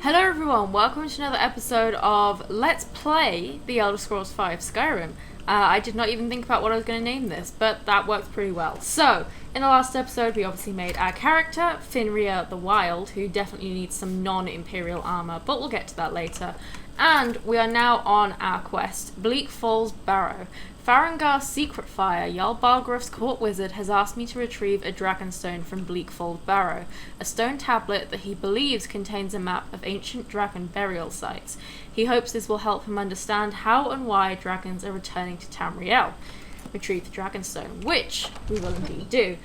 Hello everyone, welcome to another episode of Let's Play The Elder Scrolls V Skyrim. I did not even think about what I was going to name this, but that worked pretty well. So, in the last episode we obviously made our character, Finria the Wild, who definitely needs some non-Imperial armour, but we'll get to that later. And we are now on our quest, Bleak Falls Barrow. Farengar's secret fire, Jarl Balgruuf's court wizard, has asked me to retrieve a dragonstone from Bleak Falls Barrow, a stone tablet that he believes contains a map of ancient dragon burial sites. He hopes this will help him understand how and why dragons are returning to Tamriel. Retrieve the dragonstone, which we will indeed do.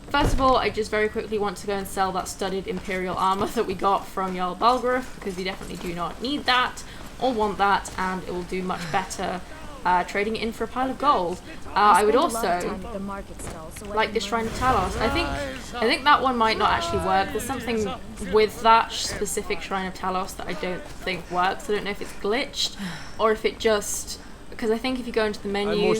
First of all, I just very quickly want to go and sell that studded Imperial armour that we got from Jarl Balgruuf, because we definitely do not need that, or want that, and it will do much better trading it in for a pile of gold. I would also like this Shrine of Talos. I think that one might not actually work. There's something with that specific Shrine of Talos that I don't think works. I don't know if it's glitched or if it just... Because I think if you go into the menu...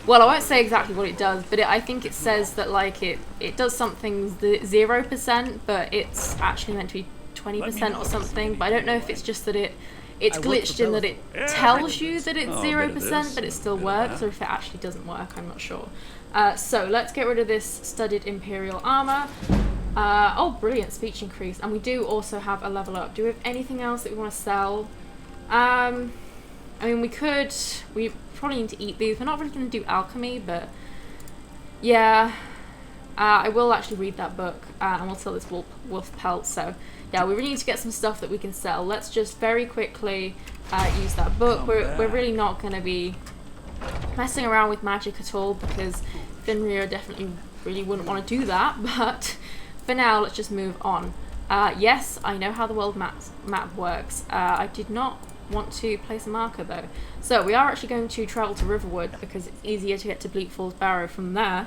Well, I won't say exactly what it does, but I think it says that like it does something 0%, but it's actually meant to be 20% or something. But I don't know if it's just that it's glitched in that it tells you that it's 0%, but it still works, or if it actually doesn't work, I'm not sure. So let's get rid of this studded Imperial armor. Oh, brilliant, speech increase. And we do also have a level up. Do we have anything else that we want to sell? I mean, we probably need to eat these. We're not really going to do alchemy, but yeah. I will actually read that book, and we'll sell this wolf pelt, so yeah, we really need to get some stuff that we can sell. Let's just very quickly use that book. We're really not going to be messing around with magic at all, because Finria definitely really wouldn't want to do that, but for now, let's just move on. Yes, I know how the world map works. I did not want to place a marker though. So we are actually going to travel to Riverwood, because it's easier to get to Bleak Falls Barrow from there.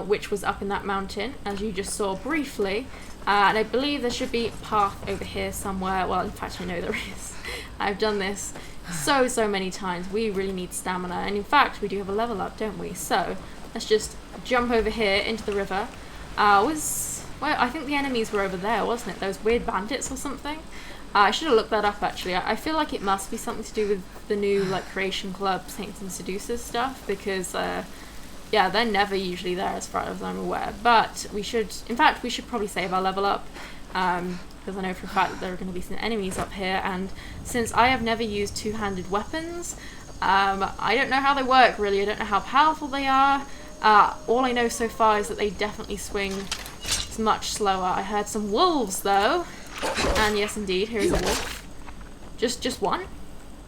Which was up in that mountain, as you just saw briefly. And I believe there should be a path over here somewhere. Well, in fact, I know there is. I've done this so many times. We really need stamina. And in fact, we do have a level up, don't we? So, let's just jump over here into the river. Well, I think the enemies were over there, wasn't it? Those weird bandits or something? I should have looked that up, actually. I feel like it must be something to do with the new, like, Creation Club Saints and Seducers stuff, because... yeah, they're never usually there as far as I'm aware, but we should probably save our level up, because I know for a fact that there are going to be some enemies up here, and since I have never used two-handed weapons, I don't know how they work really. I don't know how powerful they are. All I know so far is that they definitely swing much slower. I heard some wolves though, and yes indeed, here is a wolf. Just one?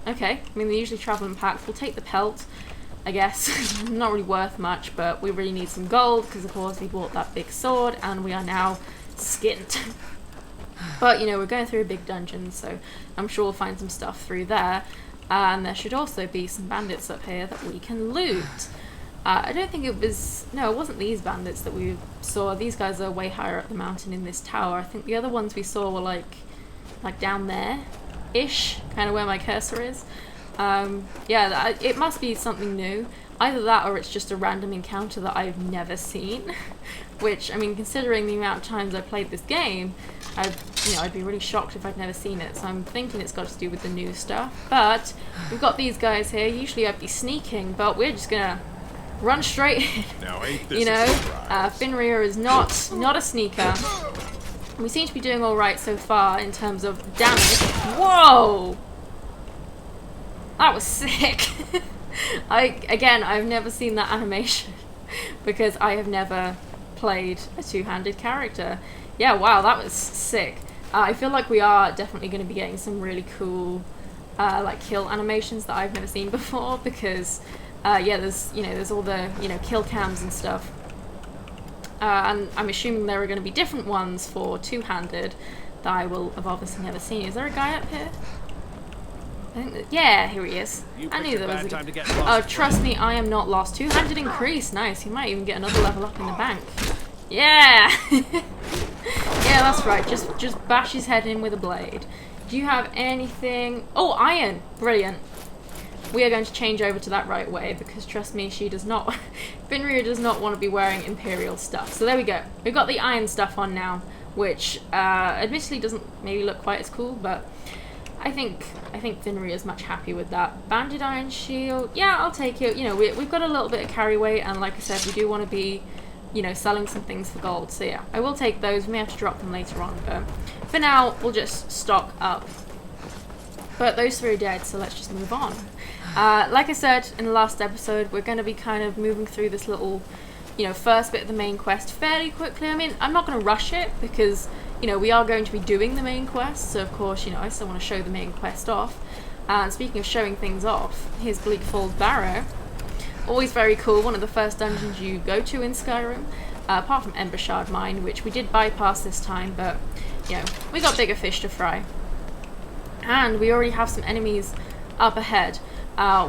Okay, I mean they usually travel in packs. We'll take the pelt, I guess. Not really worth much, but we really need some gold, because of course we bought that big sword and we are now skint. But you know, we're going through a big dungeon, so I'm sure we'll find some stuff through there. And there should also be some bandits up here that we can loot. I don't think it wasn't these bandits that we saw. These guys are way higher up the mountain in this tower. I think the other ones we saw were like down there-ish, kind of where my cursor is. Yeah, it must be something new. Either that or it's just a random encounter that I've never seen. Which, I mean, considering the amount of times I played this game, I'd be really shocked if I'd never seen it. So I'm thinking it's got to do with the new stuff. But we've got these guys here. Usually I'd be sneaking, but we're just gonna run straight in. Now, ain't this you know, Finria is not a sneaker. We seem to be doing all right so far in terms of damage. Whoa! That was sick. I've never seen that animation because I have never played a two-handed character. Yeah, wow, that was sick. I feel like we are definitely going to be getting some really cool like kill animations that I've never seen before, because yeah, there's all the kill cams and stuff. And I'm assuming there are going to be different ones for two-handed that I will have obviously never seen. Is there a guy up here? Yeah, here he is. I knew there was a guy. Oh, trust me, I am not lost. Two-handed increase, nice. He might even get another level up in the bank. Yeah! Yeah, that's right. Just bash his head in with a blade. Do you have anything? Oh, iron! Brilliant. We are going to change over to that right away, because trust me, she does not... Finria does not want to be wearing Imperial stuff. So there we go. We've got the iron stuff on now. which admittedly doesn't maybe look quite as cool, but I think Finri is much happy with that. Banded iron shield, yeah, I'll take it. You know, we've got a little bit of carry weight, and like I said, we do want to be, you know, selling some things for gold. So yeah, I will take those. We may have to drop them later on, but for now, we'll just stock up. But those three are dead, so let's just move on. Like I said in the last episode, we're going to be kind of moving through this little, you know, first bit of the main quest fairly quickly. I mean, I'm not going to rush it because, you know, we are going to be doing the main quest, so of course, you know, I still want to show the main quest off. And speaking of showing things off, here's Bleak Barrow. Always very cool, one of the first dungeons you go to in Skyrim, apart from Ember Shard Mine, which we did bypass this time, but, you know, we got bigger fish to fry. And we already have some enemies up ahead.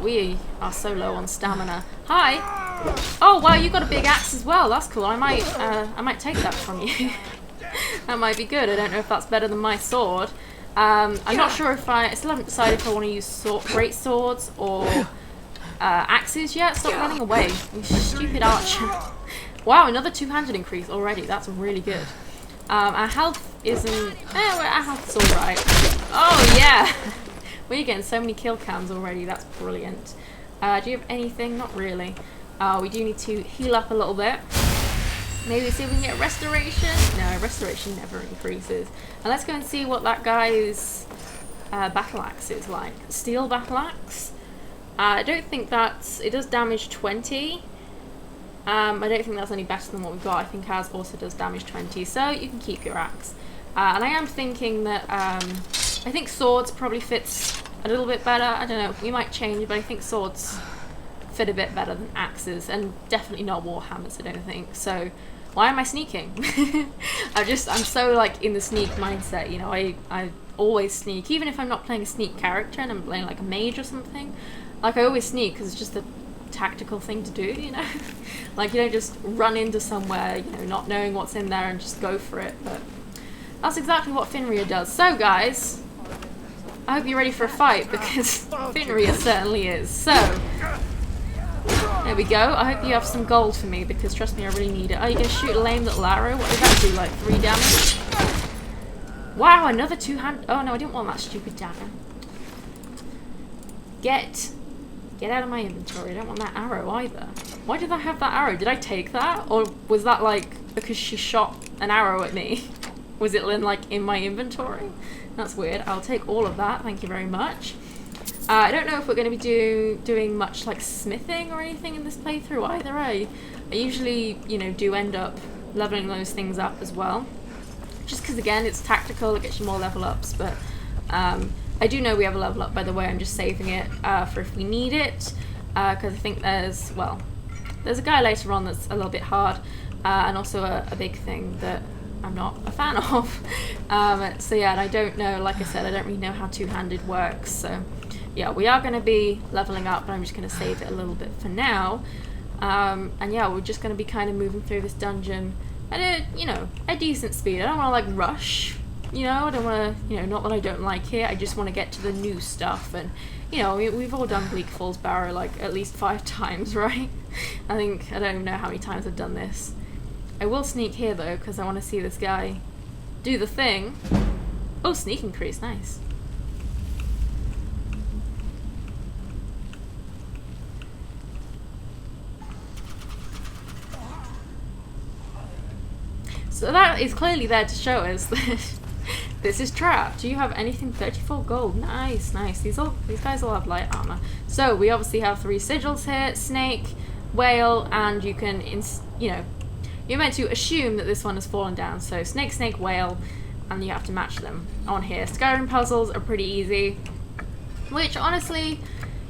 We are so low on stamina. Hi! Oh wow, you got a big axe as well. That's cool. I might take that from you. That might be good. I don't know if that's better than my sword. I'm not sure if I still haven't decided if I want to use great swords or axes yet. Stop running away, you stupid archer. Wow, another 200 increase already. That's really good. Our health isn't... our health's alright. Oh yeah! We're getting so many kill cams already. That's brilliant. Do you have anything? Not really. We do need to heal up a little bit. Maybe see if we can get restoration. No, restoration never increases. And let's go and see what that guy's battle axe is like. Steel battle axe. I don't think that's... It does damage 20. I don't think that's any better than what we've got. I think ours also does damage 20. So you can keep your axe. And I am thinking that... I think swords probably fits a little bit better. I don't know. We might change, but I think swords fit a bit better than axes, and definitely not warhammers, I don't think. So why am I sneaking? I'm so like in the sneak mindset, you know. I always sneak, even if I'm not playing a sneak character and I'm playing like a mage or something. Like I always sneak because it's just a tactical thing to do, you know. Like you don't just run into somewhere, you know, not knowing what's in there and just go for it. But that's exactly what Finria does. So guys, I hope you're ready for a fight, because Finria certainly is. So, there we go. I hope you have some gold for me, because trust me, I really need it. Are you going to shoot a lame little arrow? What did that do, like 3 damage? Wow, another 2-hand... Oh no, I didn't want that stupid dagger. Get out of my inventory. I don't want that arrow either. Why did I have that arrow? Did I take that? Or was that like because she shot an arrow at me? Was it like in my inventory? That's weird. I'll take all of that. Thank you very much. I don't know if we're going to be doing much like smithing or anything in this playthrough either. I usually, you know, do end up leveling those things up as well. Just because, again, it's tactical. It gets you more level ups. But I do know we have a level up, by the way. I'm just saving it for if we need it. Because I think there's a guy later on that's a little bit hard. And also a big thing that I'm not a fan of. So yeah, and I don't know, like I said, I don't really know how two-handed works. So yeah, we are going to be leveling up, but I'm just going to save it a little bit for now. And yeah, we're just going to be kind of moving through this dungeon at a decent speed. I don't want to like rush, you know. I don't want to, you know, not that I don't like it. I just want to get to the new stuff. And you know, we've all done Bleak Barrow like at least 5 times, right? I don't even know how many times I've done this. I will sneak here though, because I want to see this guy do the thing. Oh, sneak increase, nice. So that is clearly there to show us that this is trapped. Do you have anything? 34 gold. Nice, nice. These guys all have light armor. So we obviously have 3 sigils here: snake, whale, and you can, you're meant to assume that this one has fallen down. So snake, snake, whale, and you have to match them on here. Skyrim puzzles are pretty easy, which honestly,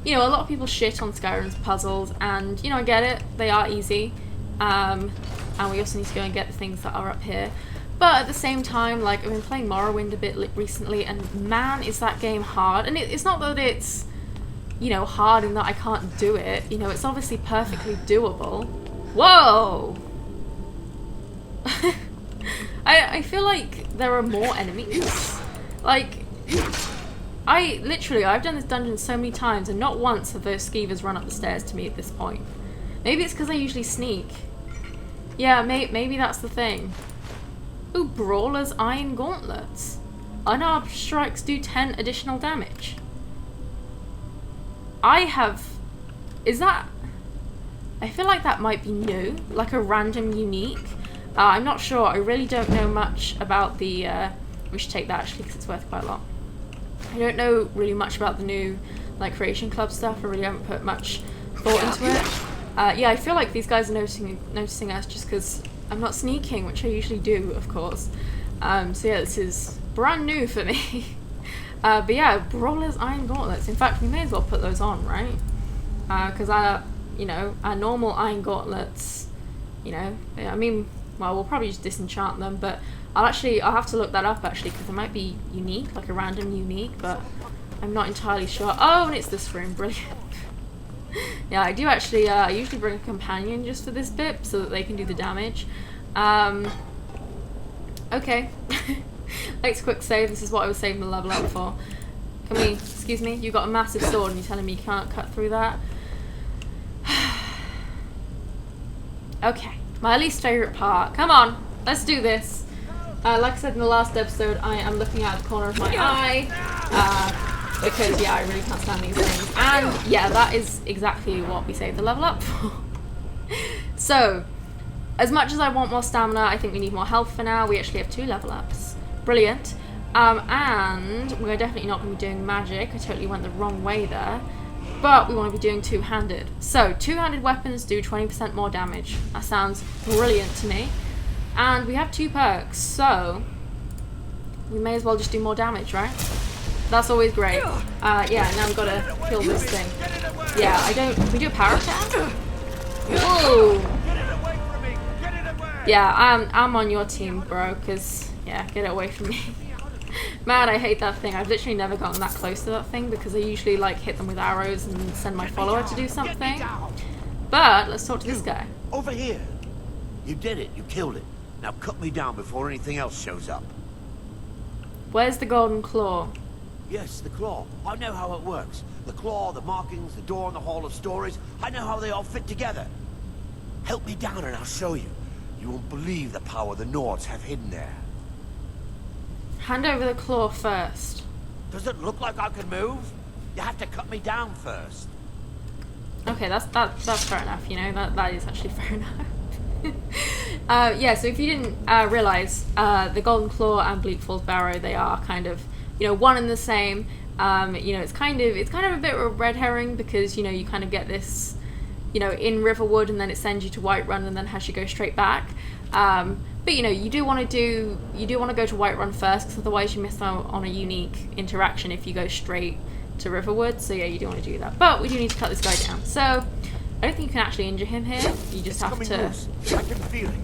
you know, a lot of people shit on Skyrim's puzzles, and you know, I get it, they are easy. And we also need to go and get the things that are up here. But at the same time, like, I've been playing Morrowind a bit recently, and man, is that game hard. And it's not that it's, you know, hard in that I can't do it. You know, it's obviously perfectly doable. Whoa! I feel like there are more enemies. Like, I've done this dungeon so many times, and not once have those skeevers run up the stairs to me at this point. Maybe it's because I usually sneak. Yeah, maybe that's the thing. Ooh, Brawler's Iron Gauntlets. Unarmed strikes do 10 additional damage. Is that... I feel like that might be new, like a random unique. I'm not sure. I really don't know much about the... we should take that actually because it's worth quite a lot. I don't know really much about the new like Creation Club stuff. I really haven't put much thought into it. Yeah, I feel like these guys are noticing us just because I'm not sneaking, which I usually do, of course. So yeah, this is brand new for me. But yeah, Brawler's Iron Gauntlets. In fact, we may as well put those on, right? Because our normal Iron Gauntlets, I mean, well, we'll probably just disenchant them, but I'll have to look that up actually, because it might be unique, like a random unique, but I'm not entirely sure. Oh, and it's this room, brilliant. Yeah, I do actually, I usually bring a companion just for this bit, so that they can do the damage. Okay. Let's quick save, this is what I was saving the level up for. Excuse me, you got a massive sword and you're telling me you can't cut through that? Okay, my least favourite part. Come on, let's do this. Like I said in the last episode, I am looking at the corner of my eye. Because, yeah, I really can't stand these things. And, yeah, that is exactly what we saved the level up for. So, as much as I want more stamina, I think we need more health for now. We actually have 2 level ups. Brilliant. And we're definitely not going to be doing magic. I totally went the wrong way there. But we want to be doing two-handed. So, two-handed weapons do 20% more damage. That sounds brilliant to me. And we have 2 perks, so we may as well just do more damage, right? That's always great. Yeah, now we've got to kill this thing. Yeah, can we do a power attack? Whoa! Yeah, I'm on your team, bro, because, yeah, get it away from me. Man, I hate that thing. I've literally never gotten that close to that thing because I usually, like, hit them with arrows and send my follower to do something. But, let's talk to this guy. Over here. You did it. You killed it. Now cut me down before anything else shows up. Where's the golden claw? Yes, the claw. I know how it works. The claw, the markings, the door in the Hall of Stories. I know how they all fit together. Help me down and I'll show you. You won't believe the power the Nords have hidden there. Hand over the claw first. Does it look like I can move? You have to cut me down first. Okay, that's fair enough, that is actually fair enough. Yeah, so if you didn't realise, the Golden Claw and Bleak Falls Barrow, they are kind of, one and the same. It's kind of a bit of a red herring because, you kind of get this, in Riverwood and then it sends you to Whiterun and then has you go straight back. But you do want to go to Whiterun first because otherwise you miss out on a unique interaction if you go straight to Riverwood. So yeah, you do want to do that. But we do need to cut this guy down. So I don't think you can actually injure him here. You just have to. I can feel it.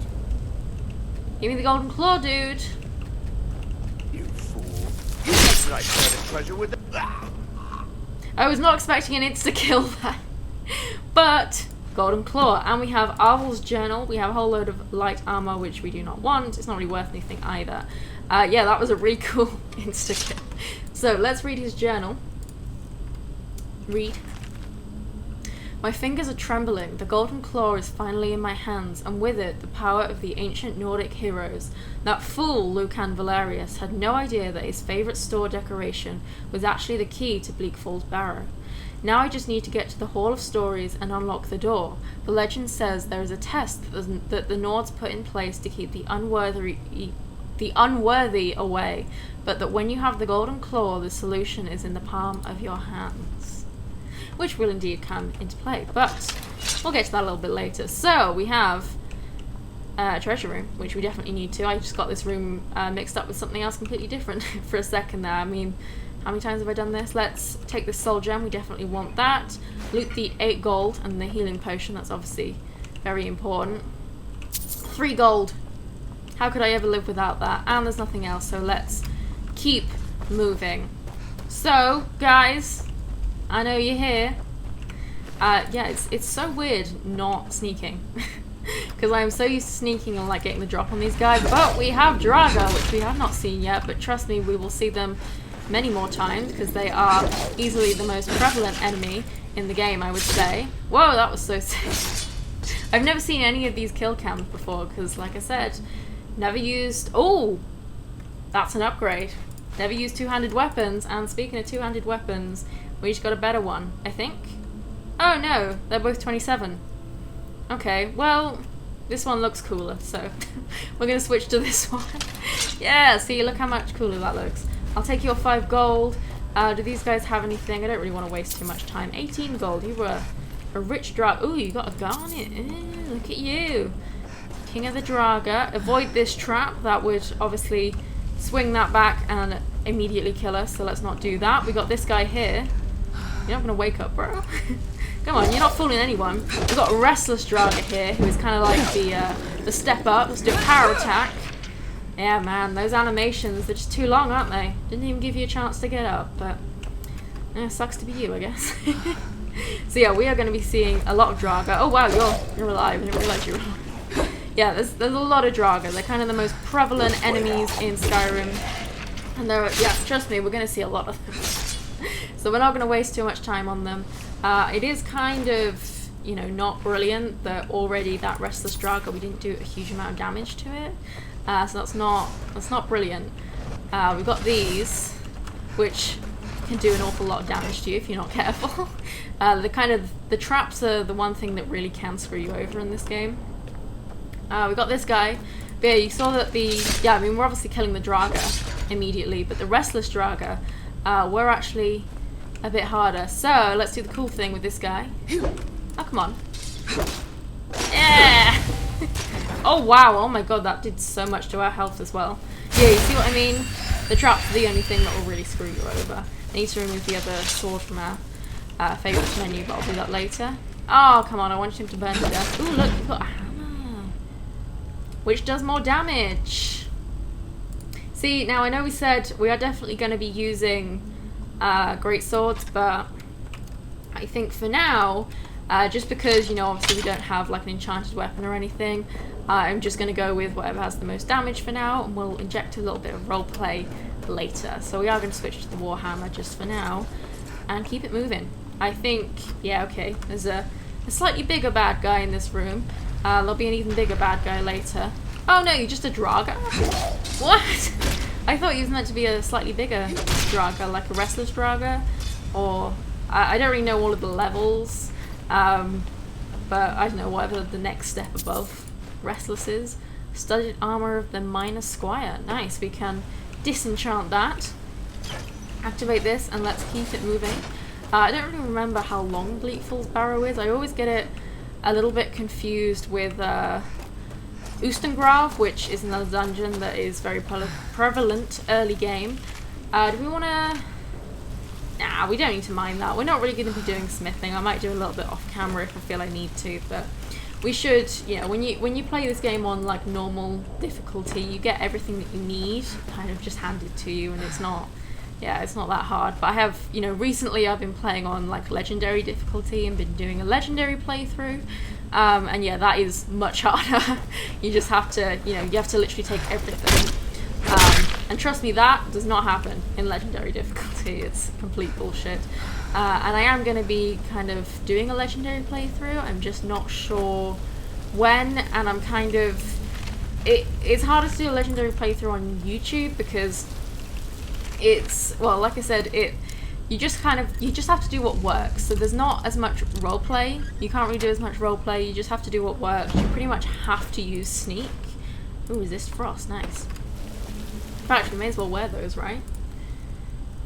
Give me the golden claw, dude. You fool! You said I shared a treasure with the. I was not expecting an insta kill there, but. Golden Claw, and we have Arvel's Journal. We have a whole load of light armor, which we do not want. It's not really worth anything either. Yeah, that was a really cool insta-kill. So, let's read his journal. Read. My fingers are trembling. The Golden Claw is finally in my hands, and with it, the power of the ancient Nordic heroes. That fool, Lucan Valerius, had no idea that his favorite store decoration was actually the key to Bleak Falls Barrow. Now I just need to get to the Hall of Stories and unlock the door. The legend says there is a test that the Nords put in place to keep the unworthy away, but that when you have the Golden Claw, the solution is in the palm of your hands. Which will indeed come into play, but we'll get to that a little bit later. So, we have a treasure room, which we definitely need to. I just got this room mixed up with something else completely different for a second there. I mean, how many times have I done this? Let's take this soul gem, we definitely want that. Loot the 8 gold and the healing potion, that's obviously very important. 3 gold. How could I ever live without that? And there's nothing else, so let's keep moving. So, guys, I know you're here. Yeah, it's so weird not sneaking. Because I am so used to sneaking and like getting the drop on these guys. But we have Drago, which we have not seen yet, but trust me, we will see them many more times because they are easily the most prevalent enemy in the game, I would say. Whoa, that was so sick. I've never seen any of these kill cams before because, like I said, Never used... Oh! That's an upgrade. Never used two-handed weapons. And speaking of two-handed weapons, we just got a better one, I think. Oh no, they're both 27. Okay, well, this one looks cooler, so we're going to switch to this one. Yeah, see, look how much cooler that looks. I'll take your 5 gold. Do these guys have anything? I don't really want to waste too much time. 18 gold. You were a rich Draga. Ooh, you got a garnet. Look at you. King of the Draga. Avoid this trap. That would obviously swing that back and immediately kill us, so let's not do that. We got this guy here. You're not going to wake up, bro. Come on, you're not fooling anyone. We've got a Restless Draga here, who is kind of like the step up. Let's do a power attack. Yeah, man, those animations, they're just too long, aren't they? Didn't even give you a chance to get up, but sucks to be you, I guess. So yeah, we are going to be seeing a lot of Draga. Oh wow, you're alive. I didn't realize you were alive. Yeah, there's a lot of Draga. They're kind of the most prevalent enemies in Skyrim. And yeah, trust me, we're going to see a lot of them. So we're not going to waste too much time on them. It is kind of, you know, not brilliant that already that Restless Draga, we didn't do a huge amount of damage to it. So that's not brilliant. We've got these, which can do an awful lot of damage to you if you're not careful. The traps are the one thing that really can screw you over in this game. We've got this guy. But yeah, you saw that I mean, we're obviously killing the Draga immediately, but the Restless Draga were actually a bit harder. So let's do the cool thing with this guy. Oh, come on. Yeah! Oh wow, oh my god, that did so much to our health as well. Yeah, you see what I mean? The trap's the only thing that will really screw you over. I need to remove the other sword from our favourites menu, but I'll do that later. Oh, come on, I want him to burn to death. Ooh, look, you've got a hammer. Which does more damage. See, now I know we said we are definitely going to be using great swords, but I think for now, just because, you know, obviously we don't have like an enchanted weapon or anything, I'm just going to go with whatever has the most damage for now, and we'll inject a little bit of roleplay later. So we are going to switch to the Warhammer just for now, and keep it moving. I think, yeah, okay, there's a slightly bigger bad guy in this room. There'll be an even bigger bad guy later. Oh no, you're just a Draga? What? I thought you was meant to be a slightly bigger Draga, like a Restless Draga, or I don't really know all of the levels, but I don't know, whatever the next step above Restless is. Studded armor of the Minor Squire. Nice, we can disenchant that. Activate this, and let's keep it moving. I don't really remember how long Bleak Barrow is. I always get it a little bit confused with Ustengrav, which is another dungeon that is very prevalent early game. Do we want to... Nah, we don't need to mind that. We're not really going to be doing smithing. I might do a little bit off camera if I feel I need to, but we should, you know, when you play this game on like normal difficulty, you get everything that you need kind of just handed to you, and it's not, yeah, it's not that hard. But I have, you know, recently I've been playing on like legendary difficulty and been doing a legendary playthrough, and yeah, that is much harder. You just have to, you know, you have to literally take everything. And trust me, that does not happen in legendary difficulty. It's complete bullshit. And I am going to be kind of doing a legendary playthrough. I'm just not sure when, and I'm kind of... It's harder to do a legendary playthrough on YouTube because it's... Well, like I said, you just have to do what works. So there's not as much roleplay. You can't really do as much roleplay. You just have to do what works. You pretty much have to use sneak. Ooh, resist frost. Nice. In fact, we may as well wear those, right?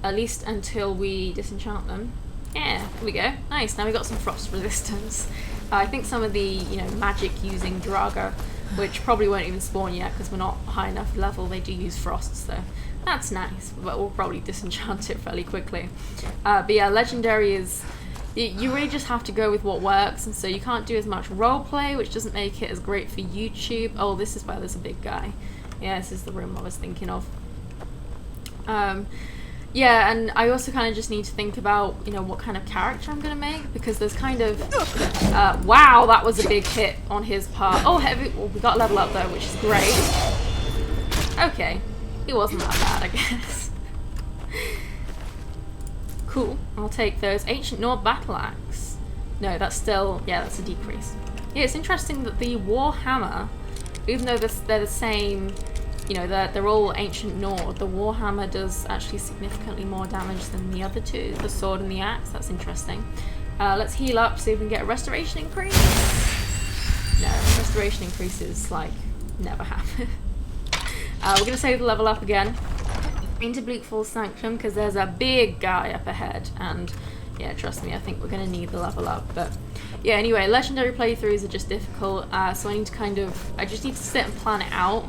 At least until we disenchant them. Yeah, there we go. Nice, now we got some frost resistance. I think some of the, you know, magic using Draga, which probably won't even spawn yet because we're not high enough level, they do use frost, so that's nice. But we'll probably disenchant it fairly quickly. But yeah, legendary is... You really just have to go with what works, and so you can't do as much roleplay, which doesn't make it as great for YouTube. Oh, this is where there's a big guy. Yeah, this is the room I was thinking of. Yeah, and I also kind of just need to think about, you know, what kind of character I'm going to make, because there's kind of... wow, that was a big hit on his part. Oh, heavy... Well, we got level up though, which is great. Okay, he wasn't that bad, I guess. Cool, I'll take those. Ancient Nord Battle Axe. No, that's still... Yeah, that's a decrease. Yeah, it's interesting that the Warhammer even though they're the same, you know, they're all ancient Nord, the Warhammer does actually significantly more damage than the other two, the sword and the axe. That's interesting. Let's heal up, see if we can get a restoration increase. No, restoration increases, like, never happen. We're going to save the level up again into Bleak Falls Sanctum because there's a big guy up ahead, and yeah, trust me, I think we're going to need the level up. But yeah, anyway, legendary playthroughs are just difficult, so I need to I just need to sit and plan it out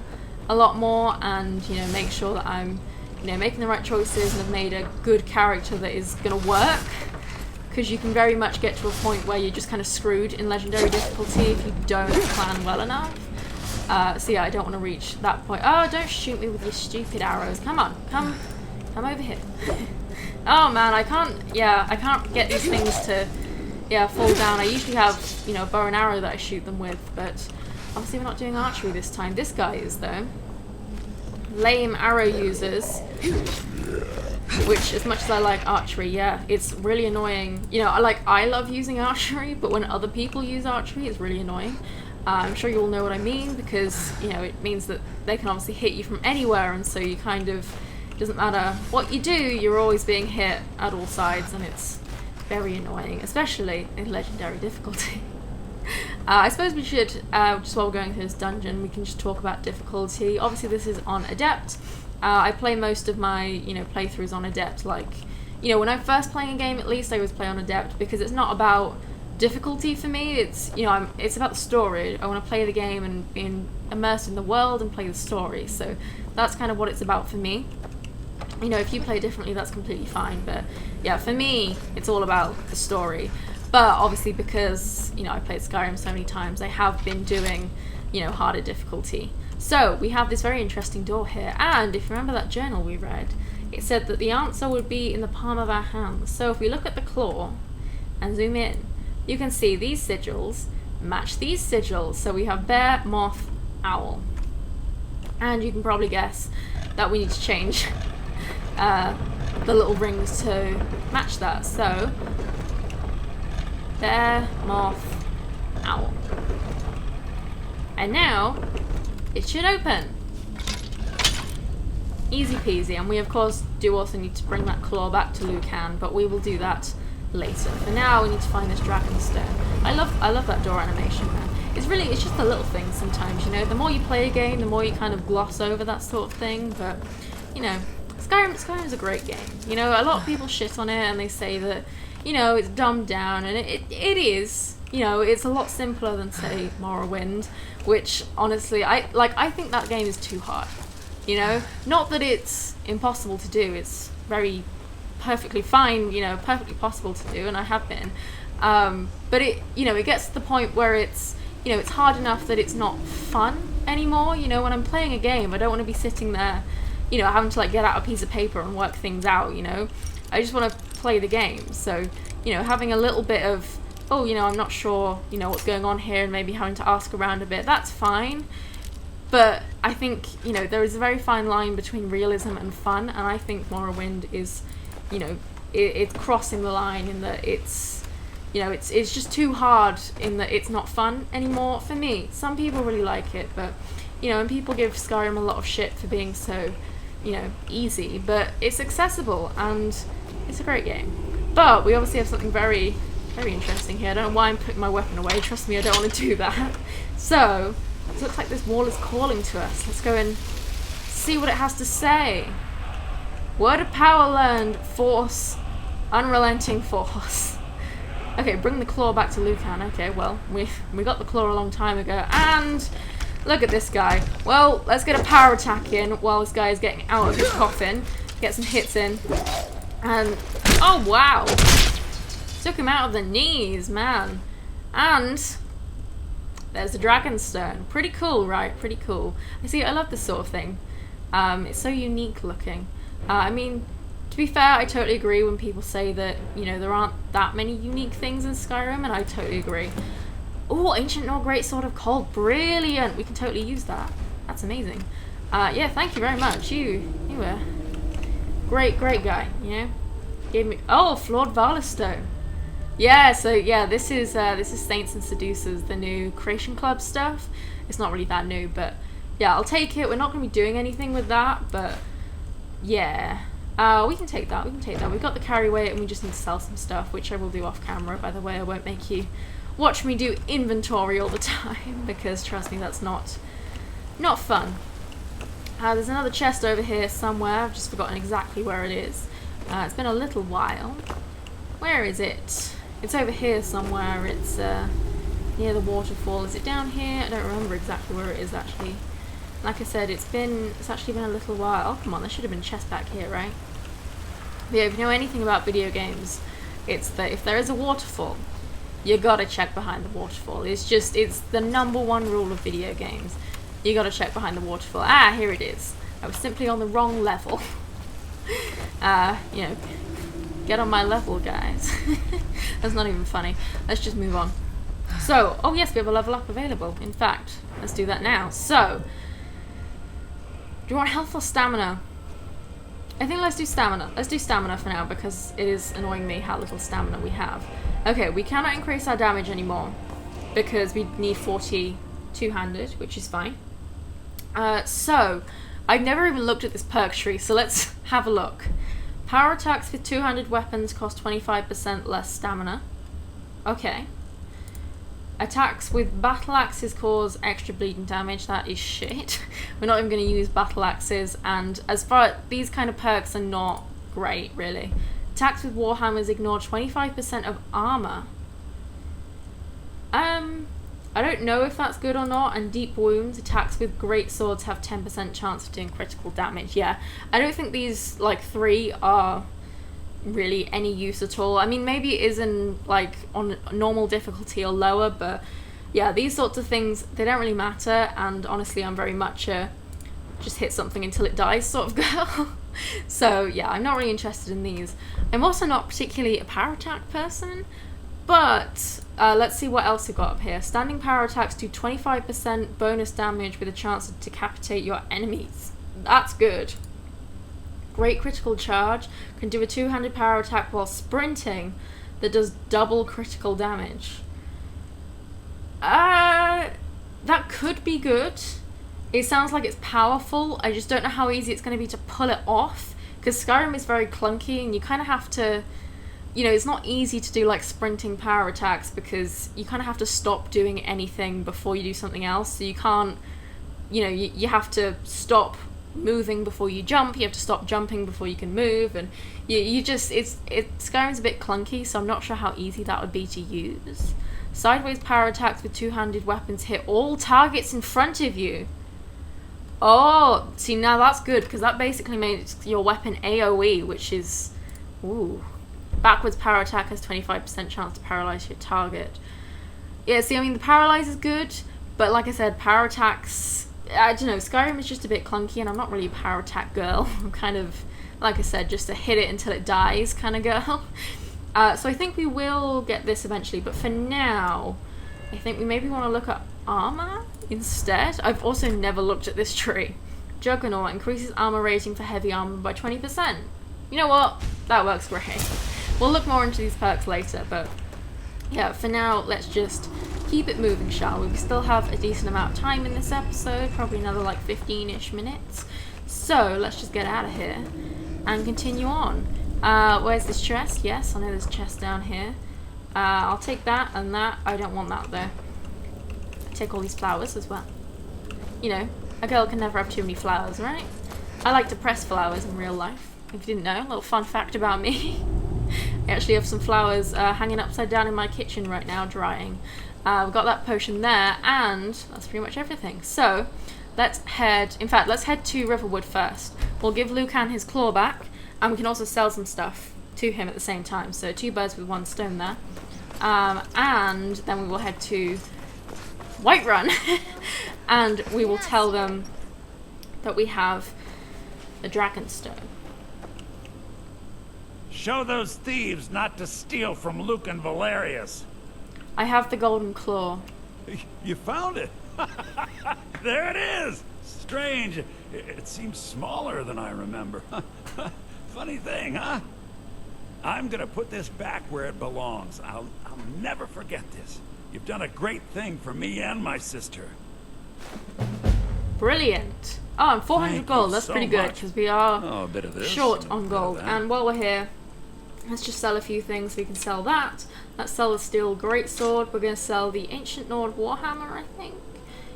a lot more, and, you know, make sure that I'm, you know, making the right choices and have made a good character that is going to work. Because you can very much get to a point where you're just kind of screwed in legendary difficulty if you don't plan well enough. So yeah, I don't want to reach that point. Oh, don't shoot me with your stupid arrows. Come on, come over here. Oh man, I can't get these things to, fall down. I usually have, you know, a bow and arrow that I shoot them with, but obviously we're not doing archery this time. This guy is, though. Lame arrow users. Which, as much as I like archery, yeah, it's really annoying. You know, I love using archery, but when other people use archery, it's really annoying. I'm sure you all know what I mean, because, you know, it means that they can obviously hit you from anywhere, and so you kind of, doesn't matter what you do, you're always being hit at all sides, and it's very annoying, especially in legendary difficulty. I suppose we should, just while we're going through this dungeon, we can just talk about difficulty. Obviously this is on Adept. I play most of my, you know, playthroughs on Adept. Like, you know, when I'm first playing a game, at least I always play on Adept, because it's not about difficulty for me. It's, you know, it's about the story. I want to play the game and be immersed in the world and play the story. So that's kind of what it's about for me. You know, if you play differently, that's completely fine. But yeah, for me, it's all about the story. But obviously, because, you know, I played Skyrim so many times, I have been doing, you know, harder difficulty. So we have this very interesting door here, and if you remember that journal we read, it said that the answer would be in the palm of our hands. So if we look at the claw and zoom in, you can see these sigils match these sigils. So we have bear, moth, owl, and you can probably guess that we need to change the little rings to match that. So bear, moth, owl, and now it should open. Easy peasy, and we of course do also need to bring that claw back to Lucan, but we will do that later. For now, we need to find this Dragonstone. I love that door animation, man. It's just the little things sometimes, you know. The more you play a game, the more you kind of gloss over that sort of thing, but, you know, Skyrim is a great game. You know, a lot of people shit on it and they say that, you know, it's dumbed down, and it is. You know, it's a lot simpler than, say, Morrowind, which, honestly, I think that game is too hard. You know? Not that it's impossible to do, it's very perfectly fine, you know, perfectly possible to do, and I have been. But it, you know, it gets to the point where it's, you know, it's hard enough that it's not fun anymore. You know, when I'm playing a game, I don't want to be sitting there, you know, having to, like, get out a piece of paper and work things out, you know? I just want to play the game. So, you know, having a little bit of, oh, you know, I'm not sure, you know, what's going on here, and maybe having to ask around a bit, that's fine. But I think, you know, there is a very fine line between realism and fun, and I think Morrowind is, you know, it's crossing the line in that it's, you know, it's just too hard in that it's not fun anymore for me. Some people really like it, but, you know, and people give Skyrim a lot of shit for being so, you know, easy, but it's accessible, and it's a great game. But we obviously have something very, very interesting here. I don't know why I'm putting my weapon away. Trust me, I don't want to do that. So, it looks like this wall is calling to us. Let's go and see what it has to say. Word of power learned. Force. Unrelenting force. Okay, bring the claw back to Lucan. Okay, well, we got the claw a long time ago. And look at this guy. Well, let's get a power attack in while this guy is getting out of his coffin. Get some hits in. And, oh wow. Took him out of the knees, man. And there's the Dragonstone. Pretty cool, right? Pretty cool. I love this sort of thing. It's so unique looking. I mean, to be fair, I totally agree when people say that, you know, there aren't that many unique things in Skyrim, and I totally agree. Oh, Ancient Nor Greatsword of Cold. Brilliant. We can totally use that. That's amazing. Yeah, thank you very much. You were great guy, you know? Gave me, oh, Flawed Valor Stone. Yeah, so yeah, this is Saints and Seducers, the new Creation Club stuff. It's not really that new, but yeah, I'll take it. We're not going to be doing anything with that, but yeah. We can take that, We've got the carry weight and we just need to sell some stuff, which I will do off camera, by the way. I won't make you watch me do inventory all the time, because trust me, that's not fun. There's another chest over here somewhere. I've just forgotten exactly where it is. It's been a little while. Where is it? It's over here somewhere. It's near the waterfall. Is it down here? I don't remember exactly where it is actually. Like I said, it's actually been a little while. Oh, come on, there should have been a chest back here, right? But yeah, if you know anything about video games, it's that if there is a waterfall, you gotta check behind the waterfall. It's the #1 rule of video games. You gotta check behind the waterfall. Ah, here it is. I was simply on the wrong level. You know, get on my level, guys. That's not even funny. Let's just move on. So, oh yes, we have a level up available. In fact, let's do that now. So, do you want health or stamina? I think let's do stamina. Let's do stamina for now, because it is annoying me how little stamina we have. Okay, we cannot increase our damage anymore, because we need 40 two-handed, which is fine. So, I've never even looked at this perk tree, so let's have a look. Power attacks with two-handed weapons cost 25% less stamina. Okay. Attacks with battle axes cause extra bleeding damage. That is shit. We're not even going to use battle axes, and as far as these kind of perks are not great, really. Attacks with warhammers ignore 25% of armor. I don't know if that's good or not. And deep wounds, attacks with great swords have 10% chance of doing critical damage. Yeah, I don't think these like 3 are really any use at all. I mean, maybe it is in like on normal difficulty or lower, but yeah, these sorts of things, they don't really matter. And honestly, I'm very much a just hit something until it dies sort of girl. So yeah, I'm not really interested in these. I'm also not particularly a power attack person, but let's see what else we've got up here. Standing power attacks do 25% bonus damage with a chance to decapitate your enemies. That's good. Great critical charge. Can do a two-handed power attack while sprinting that does double critical damage. That could be good. It sounds like it's powerful. I just don't know how easy it's going to be to pull it off, because Skyrim is very clunky and you kind of have to, you know, it's not easy to do like sprinting power attacks, because you kind of have to stop doing anything before you do something else. So you can't, you know, you have to stop moving before you jump, you have to stop jumping before you can move, and you just, Skyrim's a bit clunky, so I'm not sure how easy that would be to use. Sideways power attacks with two-handed weapons hit all targets in front of you. Oh, see, now that's good, because that basically makes your weapon AoE, which is, ooh. Backwards power attack has 25% chance to paralyze your target. Yeah, see, I mean, the paralyze is good, but like I said, power attacks, I don't know, Skyrim is just a bit clunky, and I'm not really a power attack girl. I'm kind of, like I said, just a hit it until it dies kind of girl. So I think we will get this eventually, but for now, I think we maybe want to look at armor instead. I've also never looked at this tree. Juggernaut increases armor rating for heavy armor by 20%. You know what? That works great. We'll look more into these perks later, but yeah, for now, let's just keep it moving, shall we? We still have a decent amount of time in this episode, probably another like 15-ish minutes. So let's just get out of here and continue on. Where's this chest? Yes, I know there's a chest down here. I'll take that and that. I don't want that though. Take all these flowers as well. You know, a girl can never have too many flowers, right? I like to press flowers in real life. If you didn't know, a little fun fact about me. I actually have some flowers hanging upside down in my kitchen right now, drying. We've got that potion there, and that's pretty much everything. So, let's head to Riverwood first. We'll give Lucan his claw back, and we can also sell some stuff to him at the same time. So, 2 birds with 1 stone there. And then we will head to Whiterun, and we will tell them that we have the Dragonstone. Show those thieves not to steal from Luke and Valerius. I have the golden claw. You found it? There it is! Strange. It seems smaller than I remember. Funny thing, huh? I'm gonna put this back where it belongs. I'll never forget this. You've done a great thing for me and my sister. Brilliant. Oh, and 400 Thank gold. you That's so pretty good much. because we are Oh, a bit of this. short and a on bit of gold. that. And while we're here, let's just sell a few things. We can sell that. Let's sell the steel greatsword. We're going to sell the ancient Nord warhammer, I think.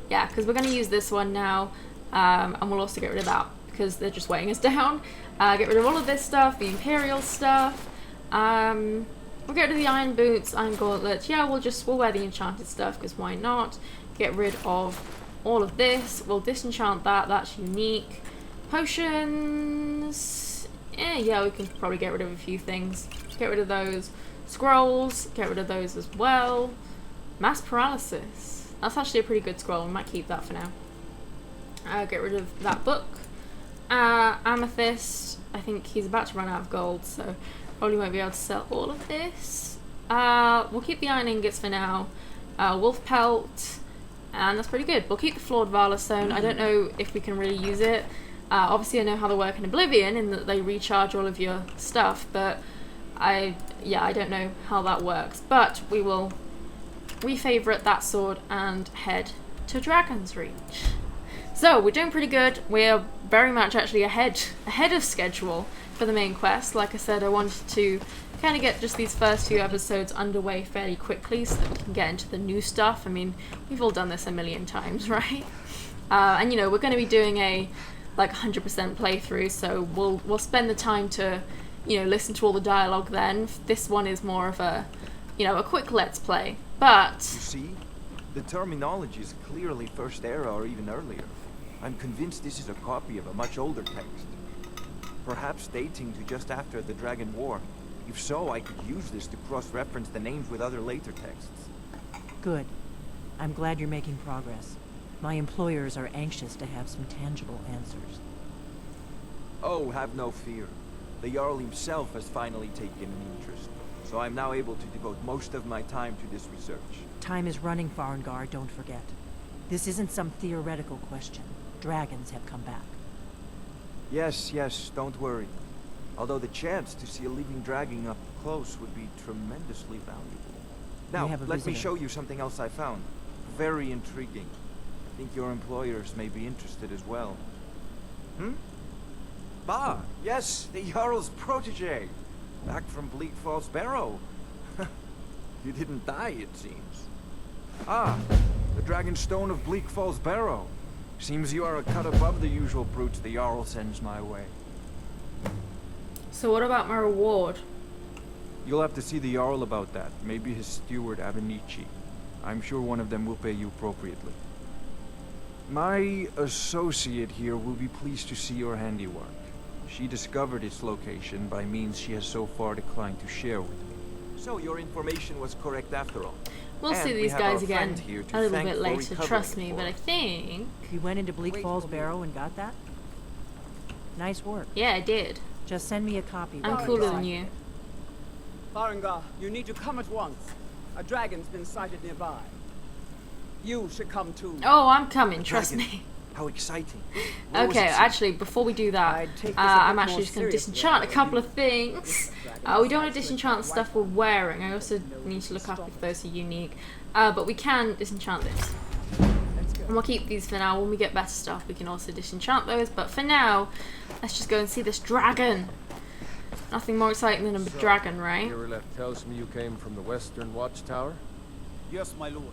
Yeah, because we're going to use this one now. And we'll also get rid of that because they're just weighing us down. Get rid of all of this stuff, the imperial stuff. We'll get rid of the iron boots, iron gauntlets. Yeah, we'll wear the enchanted stuff because why not? Get rid of all of this. We'll disenchant that. That's unique. Potions. Yeah, we can probably get rid of a few things. Get rid of those. Scrolls. Get rid of those as well. Mass paralysis. That's actually a pretty good scroll. We might keep that for now. Get rid of that book. Amethyst. I think he's about to run out of gold, so probably won't be able to sell all of this. We'll keep the iron ingots for now. Wolf pelt. And that's pretty good. We'll keep the flawed Valor Stone. I don't know if we can really use it. Obviously I know how they work in Oblivion in that they recharge all of your stuff, but I don't know how that works. But we will refavourite that sword and head to Dragon's Reach. So we're doing pretty good. We're very much actually ahead of schedule for the main quest. Like I said, I wanted to kind of get just these first few episodes underway fairly quickly so that we can get into the new stuff. I mean, we've all done this a million times, right? And you know, we're going to be doing a like 100% playthrough, so we'll spend the time to, you know, listen to all the dialogue then. This one is more of a, you know, a quick let's play. But You see? The terminology is clearly First Era or even earlier. I'm convinced this is a copy of a much older text. Perhaps dating to just after the Dragon War. If so, I could use this to cross-reference the names with other later texts. Good. I'm glad you're making progress. My employers are anxious to have some tangible answers. Oh, have no fear. The Jarl himself has finally taken an interest, so I'm now able to devote most of my time to this research. Time is running, Farengar, don't forget. This isn't some theoretical question. Dragons have come back. Yes, don't worry. Although the chance to see a living dragon up close would be tremendously valuable. Now, have a let me visitor. show you something else I found. Very intriguing. I think your employers may be interested as well. Bah, yes, the Jarl's protege. Back from Bleak Falls Barrow. You didn't die, it seems. Ah, the Dragon Stone of Bleak Falls Barrow. Seems you are a cut above the usual brutes the Jarl sends my way. so what about my reward? You'll have to see the Jarl about that. Maybe his steward, Avenici. I'm sure one of them will pay you appropriately. My associate here will be pleased to see your handiwork. She discovered its location by means she has so far declined to share with me. So your information was correct after all. We'll And see we these have guys our again friend here to a little thank bit for later, recovering trust me, it but for I us. think... You went into Bleak Falls Barrow and got that? Nice work. Yeah, I did. Just send me a copy. I'm when you cooler decide. than you. Farengar, you need to come at once. A dragon's been sighted nearby. You should come too. Oh, I'm coming, trust Dragon. me. How exciting. Where was Okay, it seen? actually, before we do that, I'd take this a I'm bit actually more just going to seriously disenchant a if I couple were of things. We don't want to disenchant the stuff we're wearing. I also need to look up if those are unique. But we can disenchant this. Let's go. And we'll keep these for now. When we get better stuff, we can also disenchant those. But for now, let's just go and see this dragon. Nothing more exciting than a dragon, right? Irileth tells me you came from the Western Watchtower? Yes, my lord.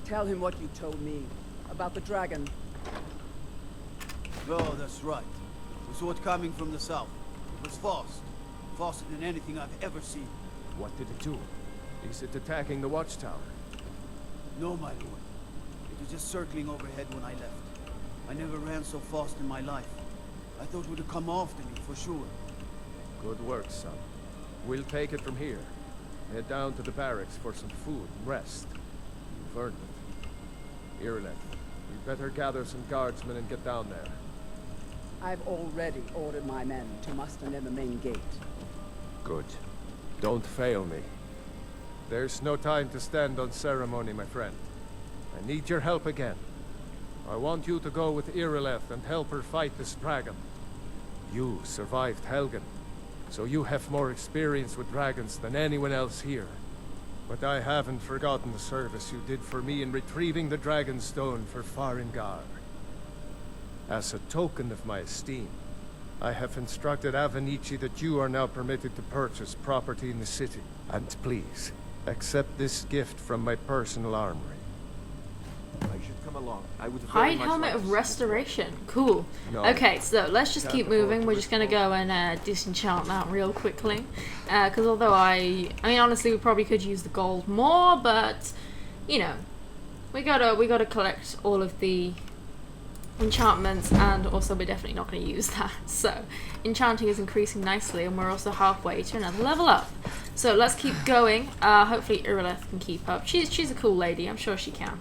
Tell him what you told me about the dragon. Oh, that's right. We saw it coming from the south. It was fast. Faster than anything I've ever seen. What did it do? Is it attacking the Watchtower? No, my lord. It was just circling overhead when I left. I never ran so fast in my life. I thought it would have come after me, for sure. Good work, son. We'll take it from here. Head down to the barracks for some food and rest. You've earned it. Irileth, you better gather some guardsmen and get down there. I've already ordered my men to muster near the main gate. Good. Don't fail me. There's no time to stand on ceremony, my friend. I need your help again. I want you to go with Irileth and help her fight this dragon. You survived Helgen. so you have more experience with dragons than anyone else here. But I haven't forgotten the service you did for me in retrieving the Dragon Stone for Farengar. As a token of my esteem, I have instructed Avenici that you are now permitted to purchase property in the city. And please, accept this gift from my personal armory. I should come along. I would very Hide much helmet like of to see restoration. Cool. No. Okay, so let's just Can't keep afford moving. to We're just gonna go and disenchant that real quickly. Because although I mean, honestly, we probably could use the gold more, but you know, we gotta collect all of the enchantments, and also we're definitely not going to use that. So enchanting is increasing nicely, and we're also halfway to another level up. So let's keep going. Hopefully Irileth can keep up. She's a cool lady. I'm sure she can.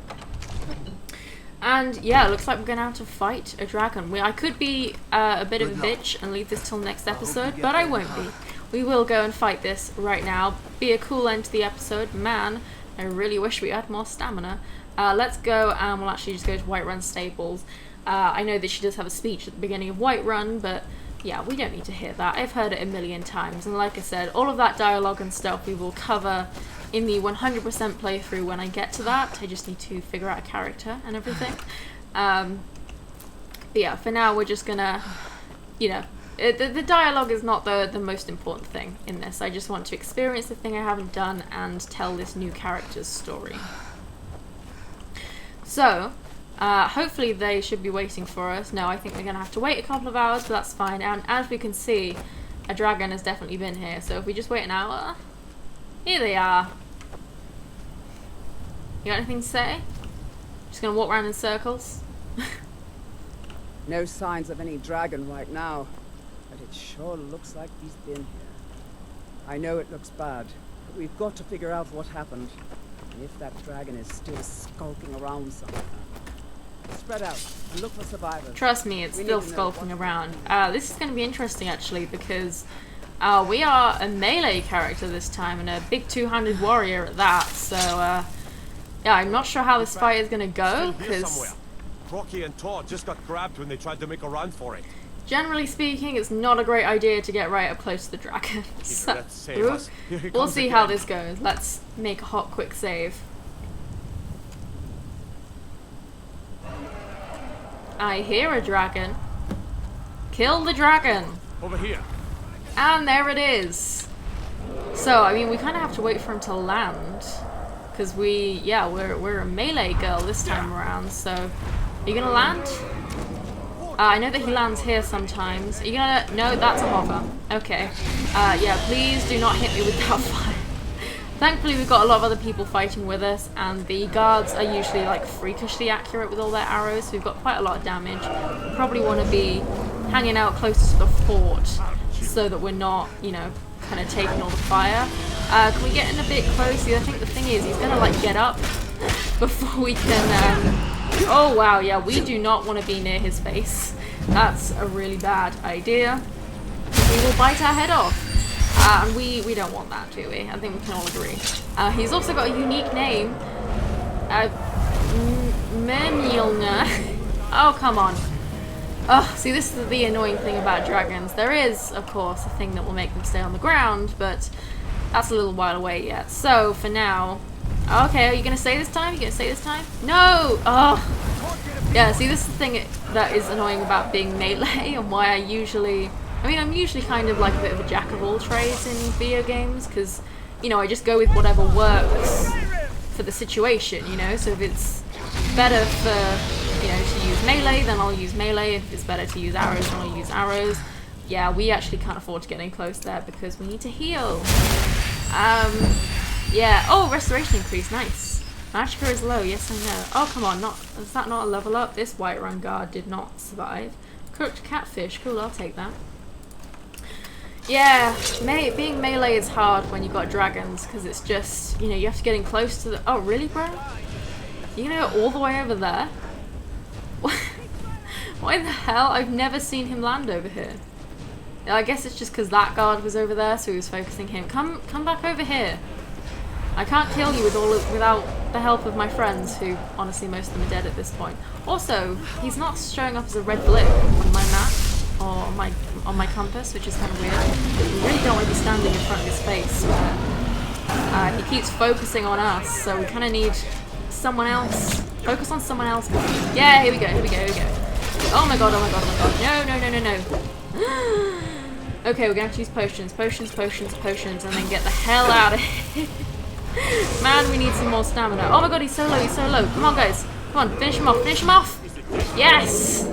And yeah, it looks like we're going to have to fight a dragon. I could be a bit of a bitch and leave this till next episode, but I won't be. We will go and fight this right now. Be a cool end to the episode. Man, I really wish we had more stamina. Let's go, and we'll actually just go to Whiterun Stables. I know that she does have a speech at the beginning of Whiterun, but yeah, we don't need to hear that. I've heard it a million times, and like I said, all of that dialogue and stuff we will cover in the 100% playthrough when I get to that. I just need to figure out a character and everything. But yeah, for now we're just gonna, you know, the dialogue is not the most important thing in this. I just want to experience the thing I haven't done and tell this new character's story. So, hopefully they should be waiting for us. No, I think we're going to have to wait a couple of hours, but that's fine. And as we can see, a dragon has definitely been here. So if we just wait an hour... Here they are. You got anything to say? Just going to walk around in circles? No signs of any dragon right now, but it sure looks like he's been here. I know it looks bad, but we've got to figure out what happened. And if that dragon is still skulking around somewhere. Spread out and look for survivors. Trust me, it's We still need to know skulking what's around. This is going to be interesting actually, because we are a melee character this time, and a big two-handed warrior at that. So yeah, I'm not sure how this fight is going to go, because Crocky and Todd just got grabbed when they tried to make a run for it. generally speaking, it's not a great idea to get right up close to the dragon. So, Let's save us. Here he we'll comes see how again. this goes. Let's make a hot, quick save. I hear a dragon. Kill the dragon. Over here. And there it is. So, I mean, we kind of have to wait for him to land. Because we're a melee girl this time around. So, are you going to land? I know that he lands here sometimes. Are you going to... No, that's a hover. Okay. Yeah, please do not hit me with that fire. Thankfully, we've got a lot of other people fighting with us, and the guards are usually like freakishly accurate with all their arrows, so we've got quite a lot of damage. We probably want to be hanging out closer to the fort so that we're not, you know, kind of taking all the fire. Can we get in a bit closer? I think the thing is, he's going to like get up before we can... Oh wow, yeah, we do not want to be near his face. That's a really bad idea. We will bite our head off. And we don't want that, do we? I think we can all agree. He's also got a unique name. Memilna. Oh, come on. Oh, see, this is the annoying thing about dragons. There is, of course, a thing that will make them stay on the ground, but that's a little while away yet. So, for now... Okay, are you going to say this time? Are you going to say this time? No! Oh! Yeah, see, this is the thing that is annoying about being melee, and why I usually... I mean, I'm usually kind of like a bit of a jack of all trades in video games, because, you know, I just go with whatever works for the situation, you know? So if it's better for, you know, to use melee, then I'll use melee. If it's better to use arrows, then I'll use arrows. Yeah, we actually can't afford to get in close there because we need to heal. Yeah. Oh, restoration increase. Nice. Magica is low. Yes, I know. Oh, come on. Is that not a level up? This Whiterun guard did not survive. Cooked catfish. Cool, I'll take that. Yeah, being melee is hard when you've got dragons, because it's just, you know, you have to get in close to the... Oh, really, bro? You're gonna go all the way over there? Why the hell? I've never seen him land over here. I guess it's just because that guard was over there, so he was focusing him. Come back over here. I can't kill you without the help of my friends, who, honestly, most of them are dead at this point. Also, he's not showing up as a red blip on my map. Or on my compass, which is kind of weird. We really don't want to be standing in front of his face. He keeps focusing on us, so we kind of need someone else. Focus on someone else. Yeah, here we go, here we go, here we go. Oh my god, oh my god, oh my god. No, no, no, no, no. Okay, we're gonna have to use potions, potions, potions, potions, and then get the hell out of here. Man, we need some more stamina. Oh my god, he's so low, he's so low. Come on, guys. Come on, finish him off, finish him off. Yes!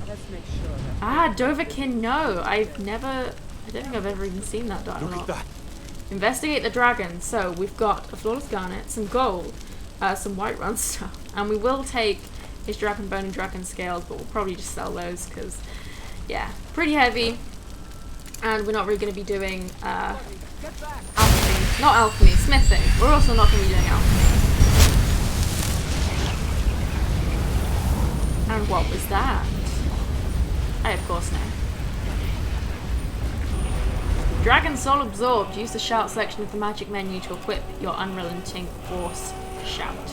Let's make sure that... Ah, Dovahkiin, no. I don't think I've ever even seen that dialogue. Look at that. Investigate the dragon. So, we've got a flawless garnet, some gold, some Whiterun stuff, and we will take his dragon bone and dragon scales, but we'll probably just sell those, because, yeah, pretty heavy, and we're not really going to be doing, alchemy. Not alchemy, smithing. We're also not going to be doing alchemy. And what was that? I of course know. Dragon Soul Absorbed. Use the shout section of the magic menu to equip your unrelenting force shout.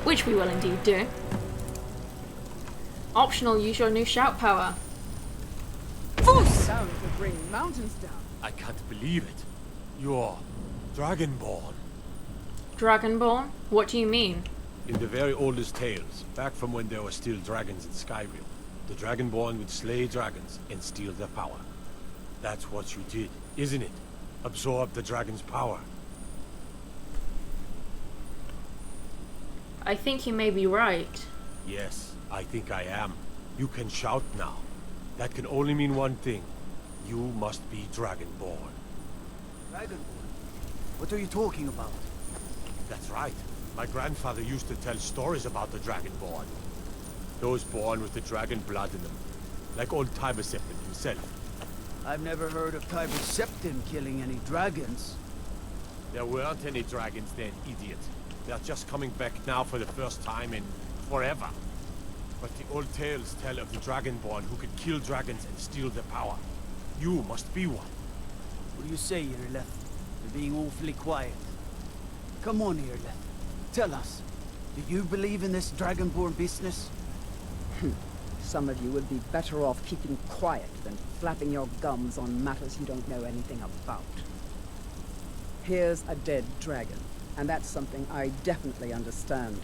Which we will indeed do. Optional, use your new shout power. Sound could bring mountains down. I can't believe it. You're Dragonborn. Dragonborn? What do you mean? In the very oldest tales, back from when there were still dragons in Skyrim, the Dragonborn would slay dragons and steal their power. That's what you did, isn't it? Absorb the dragon's power. I think you may be right. Yes, I think I am. You can shout now. That can only mean one thing. You must be Dragonborn. Dragonborn? What are you talking about? That's right. My grandfather used to tell stories about the Dragonborn. Those born with the dragon blood in them. Like old Tiber Septim himself. I've never heard of Tiber Septim killing any dragons. There weren't any dragons then, idiot. They're just coming back now for the first time in forever. But the old tales tell of the Dragonborn who could kill dragons and steal their power. You must be one. What do you say, Irleth? You're being awfully quiet. Come on, Irleth. Tell us. Do you believe in this Dragonborn business? Some of you would be better off keeping quiet than flapping your gums on matters you don't know anything about. Here's a dead dragon, and that's something I definitely understand.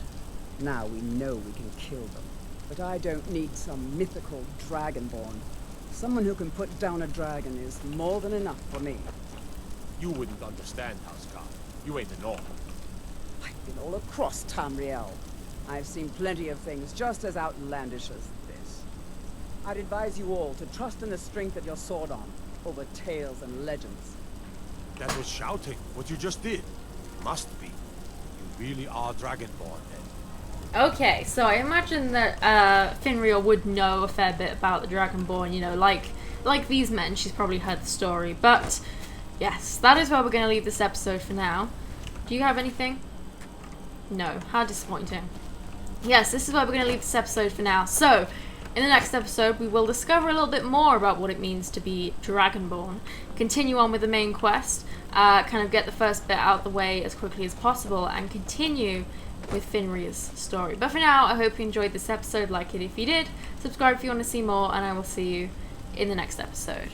Now we know we can kill them. But I don't need some mythical Dragonborn. Someone who can put down a dragon is more than enough for me. You wouldn't understand, Housecarl. You ain't the norm. I've been all across Tamriel. I've seen plenty of things just as outlandish as this. I'd advise you all to trust in the strength of your sword arm over tales and legends. That was shouting, what you just did. Must be. You really are Dragonborn, then. Okay, so I imagine that Finria would know a fair bit about the Dragonborn, you know, like these men, she's probably heard the story. But, yes, that is where we're going to leave this episode for now. Do you have anything? No. How disappointing. Yes, this is where we're going to leave this episode for now. So, in the next episode, we will discover a little bit more about what it means to be Dragonborn, continue on with the main quest, kind of get the first bit out of the way as quickly as possible, and continue with Finria's story. But for now, I hope you enjoyed this episode. Like it if you did, subscribe if you want to see more, and I will see you in the next episode.